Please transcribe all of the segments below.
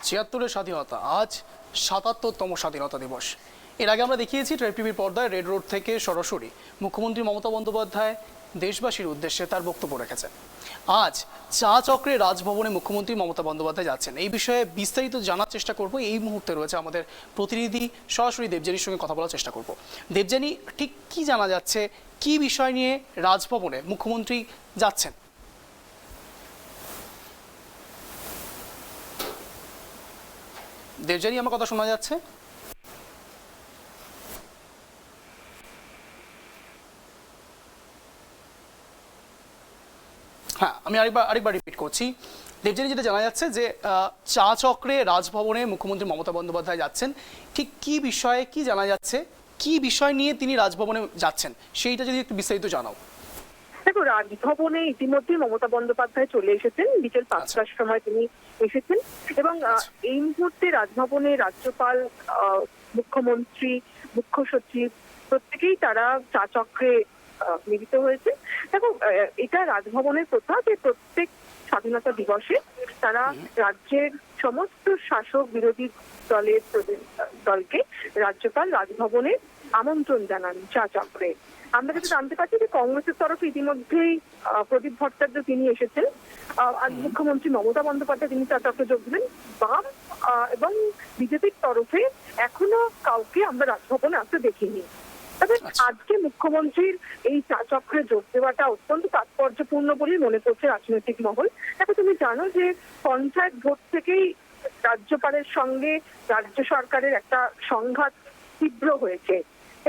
৭৬ স্বাধীনতা, আজ ৭৭তম স্বাধীনতা দিবস। এর আগে আমরা দেখিয়েছি ট্রেড টিভির পর্দায় রেড রোড থেকে সরাসরি মুখ্যমন্ত্রী মমতা বন্দ্যোপাধ্যায় দেশবাসীর উদ্দেশ্যে তার বক্তব্য রেখেছেন। আজ চা চক্রে রাজভবনে মুখ্যমন্ত্রী মমতা বন্দ্যোপাধ্যায় যাচ্ছেন। এই বিষয়ে বিস্তারিত জানার চেষ্টা করব। এই মুহূর্তে রয়েছে আমাদের প্রতিনিধি, সরাসরি দেবযানীর সঙ্গে কথা বলার চেষ্টা করব। দেবযানী, ঠিক কি জানা যাচ্ছে, কি বিষয় নিয়ে রাজভবনে মুখ্যমন্ত্রী যাচ্ছেন? দেবযানী, আমার কথা শোনা যাচ্ছে? হ্যাঁ, আমি আরেকবার রিপিট করছি। দেবযানী, যেটা জানা যাচ্ছে যে চা চক্রে রাজভবনে মুখ্যমন্ত্রী মমতা বন্দ্যোপাধ্যায় যাচ্ছেন, ঠিক কি বিষয়ে কি জানা যাচ্ছে, কি বিষয় নিয়ে তিনি রাজভবনে যাচ্ছেন, সেইটা যদি একটু বিস্তারিত জানাও। দেখো, রাজভবনে ইতিমধ্যে মমতা বন্দ্যোপাধ্যায় চলে এসেছেন। বিকেল ৫টার সময় তিনি এসেছেন এবং এই মুহূর্তে রাজভবনে রাজ্যপাল, মুখ্যমন্ত্রী, মুখ্য সচিব প্রত্যেকেই তারা চা চক্রে মিলিত হয়েছে। দেখো, এটা রাজভবনের প্রথা যে প্রত্যেক স্বাধীনতা দিবসে তারা রাজ্যের সমস্ত শাসক বিরোধী দলকে রাজ্যপাল রাজভবনে আমন্ত্রণ জানান চা চক্রে। আমরা যেটা জানতে পারছি যে কংগ্রেসের তরফে ইতিমধ্যেই প্রদীপ ভট্টাচার্য তিনি এসেছেন। আজ মুখ্যমন্ত্রী মমতা বন্দ্যোপাধ্যায় তিনি চা চক্রে যোগ দিলেন। বাম এবং বিজেপির তরফে এখনো কাউকে আমরা রাজভবনে আসতে দেখিনি। তবে আজকে মুখ্যমন্ত্রীর এই চা চক্রে যোগ দেওয়াটা অত্যন্ত তাৎপর্যপূর্ণ বলেই মনে করছে রাজনৈতিক মহল। দেখো, তুমি জানো যে পঞ্চায়েত ভোট থেকেই রাজ্যপালের সঙ্গে রাজ্য সরকারের একটা সংঘাত তীব্র হয়েছে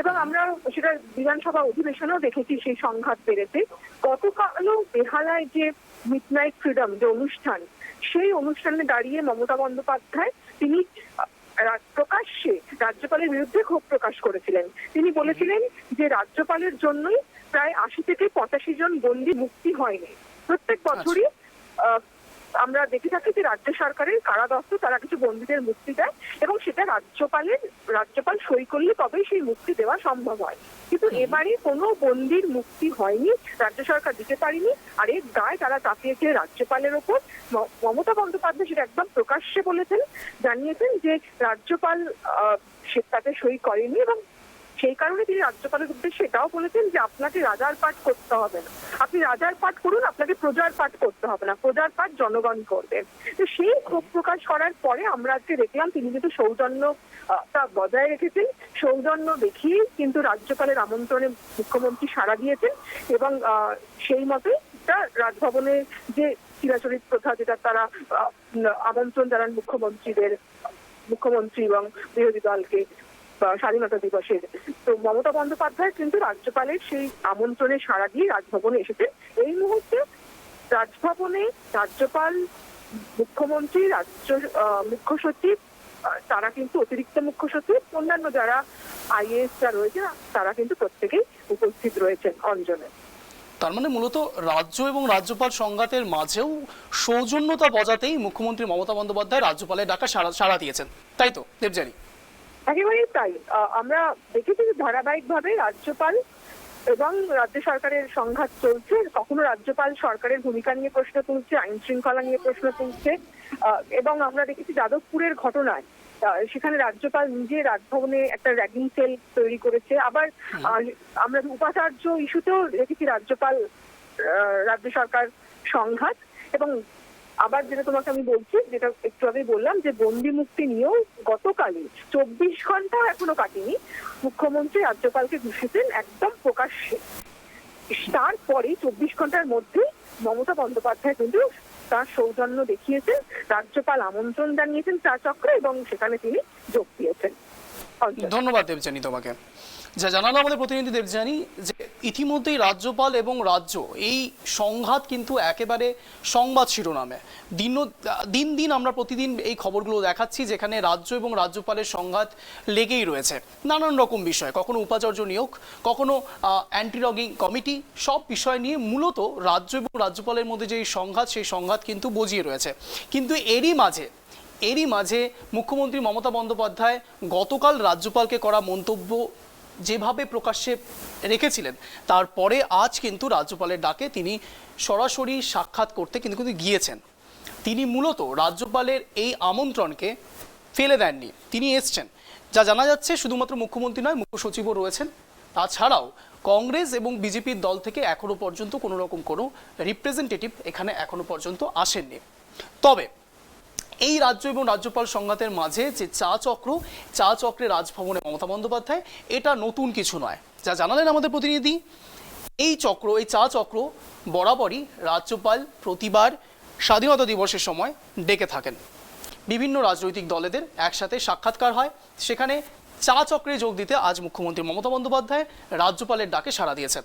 এবং আমরা সেটা বিধানসভা অধিবেশনেও দেখেছি সেই সংঘাত বেড়েছে। গতকালও বেহালায় যে মিডনাইট ফ্রিডম যে অনুষ্ঠান, সেই অনুষ্ঠানে দাঁড়িয়ে মমতা বন্দ্যোপাধ্যায় তিনি প্রকাশ্যে রাজ্যপালের বিরুদ্ধে ক্ষোভ প্রকাশ করেছিলেন। তিনি বলেছিলেন যে রাজ্যপালের জন্যই প্রায় ৮০ থেকে ৮৫ জন বন্দী মুক্তি হয়নি। প্রত্যেক বছরই আমরা দেখে থাকি যে রাজ্য সরকারের কারাদত্ত তারা কিছু বন্দীদের মুক্তি দেয় এবং সেটা রাজ্যপাল সই করলে তবেই সেই মুক্তি দেওয়া সম্ভব হয়। কিন্তু এবারে কোনো বন্দীর মুক্তি হয়নি, রাজ্য সরকার দিতে পারেনি। আর এর দায় তারা চাপিয়েছে রাজ্যপালের ওপর। মমতা বন্দ্যোপাধ্যায় সেটা একদম প্রকাশ্যে বলেছেন, জানিয়েছেন যে রাজ্যপাল তাতে সই করেনি এবং সেই কারণে তিনি রাজ্যপালের উদ্দেশ্যে এটাও বলেছেন যে আপনাকে রাজার পাঠ করতে হবে না, আপনি রাজার পাঠ করুন, আপনাকে প্রজার পাঠ করতে হবে না, প্রজার পাঠ জনগণ করবে। তো সেই ক্ষোভ প্রকাশ করার পরে আমরা আজকে দেখলাম তিনি কিন্তু সৌজন্যতা বজায় রেখেছেন। সৌজন্য দেখিয়ে কিন্তু রাজ্যপালের আমন্ত্রণে মুখ্যমন্ত্রী সাড়া দিয়েছেন এবং সেই মতে রাজভবনে যে চিরাচরিত প্রথা যেটা তারা আমন্ত্রণ জানান মুখ্যমন্ত্রী এবং বিরোধী দলকে স্বাধীনতা দিবসের, তো মমতা বন্দ্যোপাধ্যায় কিন্তু রাজ্যপালের সেই আমন্ত্রণে সাড়া দিয়ে রাজভবনে এসেছে। এই মুহূর্তে রাজভবনে রাজ্যপাল, মুখ্যমন্ত্রী, মুখ্য সচিব, তারা কিন্তু অতিরিক্ত মুখ্য সচিব, অন্যান্য যারা IAS রয়েছে তারা কিন্তু প্রত্যেকেই উপস্থিত রয়েছেন অঞ্জনে। তার মানে মূলত রাজ্য এবং রাজ্যপাল সংঘাতের মাঝেও সৌজন্যতা বজাতেই মুখ্যমন্ত্রী মমতা বন্দ্যোপাধ্যায় রাজ্যপালের ডাকা সাড়া দিয়েছেন, তাই তো দেবযানী? একেবারেই তাই। আমরা দেখেছি যে ধারাবাহিকভাবে রাজ্যপাল এবং রাজ্য সরকারের সংঘাত চলছে। কখনো রাজ্যপাল সরকারের ভূমিকা নিয়ে প্রশ্ন তুলছে, আইন শৃঙ্খলা নিয়ে প্রশ্ন তুলছে এবং আমরা দেখেছি যাদবপুরের ঘটনায় সেখানে রাজ্যপাল নিজে রাজভবনে একটা র্যাগিং সেল তৈরি করেছে। আবার আমরা উপাচার্য ইস্যুতেও দেখেছি রাজ্য সরকার সংঘাত। এবং আবার যেটা তোমাকে আমি বলছি, যেটা একটু আগে বললাম যে বন্দি মুক্তি নিয়েও গতকালই ২৪ ঘন্টা এখনো কাটেনি, মুখ্যমন্ত্রী রাজ্যপালকে ঘুষিয়েছেন একদম প্রকাশ্যে। তারপরে ২৪ ঘন্টার মধ্যে মমতা বন্দ্যোপাধ্যায় কিন্তু তার সৌজন্য দেখিয়েছেন, রাজ্যপাল আমন্ত্রণ জানিয়েছেন চা চক্রে এবং সেখানে তিনি যোগ দিয়েছেন। ধন্যবাদ দেবযানী তোমাকে। যা জানালো আমাদের প্রতিনিধি দেবযানী যে ইতিমধ্যেই রাজ্যপাল এবং রাজ্য এই সংঘাত কিন্তু একেবারে সংবাদ শিরোনামে। দিন দিন আমরা প্রতিদিন এই খবরগুলো দেখাচ্ছি যেখানে রাজ্য এবং রাজ্যপালের সংঘাত লেগেই রয়েছে। নানান রকম বিষয়, কখনো উপাচার্য নিয়োগ, কখনো অ্যান্টি রগিং কমিটি, সব বিষয় নিয়ে মূলত রাজ্য এবং রাজ্যপালের মধ্যে যে সংঘাত, সেই সংঘাত কিন্তু বজিয়ে রয়েছে। কিন্তু এরই মাঝে মুখ্যমন্ত্রী মমতা বন্দ্যোপাধ্যায় গতকাল রাজ্যপালকে করা মন্তব্য যেভাবে প্রকাশ্যে রেখেছিলেন, তারপরে আজ কিন্তু রাজ্যপালের ডাকে তিনি সরাসরি সাক্ষাৎ করতে কিন্তু গিয়েছেন। তিনি মূলত রাজ্যপালের এই আমন্ত্রণকে ফেলে দেননি, তিনি এসছেন। যা জানা যাচ্ছে শুধুমাত্র মুখ্যমন্ত্রী নয়, মুখ্য সচিবও রয়েছেন। তাছাড়াও কংগ্রেস এবং বিজেপির দল থেকে এখনো পর্যন্ত কোনো রকম কোনো রিপ্রেজেন্টেটিভ এখানে এখনো পর্যন্ত আসেননি। তবে এই রাজ্য এবং রাজ্যপাল সংঘাতের মাঝে যে চা চক্রে রাজভবনে মমতা বন্দ্যোপাধ্যায়, এটা নতুন কিছু নয়। যা জানালেন আমাদের প্রতিনিধি, এই চা চক্র বরাবরই রাজ্যপাল প্রতিবার স্বাধীনতা দিবসের সময় ডেকে থাকেন। বিভিন্ন রাজনৈতিক দলেদের একসাথে সাক্ষাৎকার হয়, সেখানে চা চক্রে যোগ দিতে আজ মুখ্যমন্ত্রী মমতা বন্দ্যোপাধ্যায় রাজ্যপালের ডাকে সাড়া দিয়েছেন।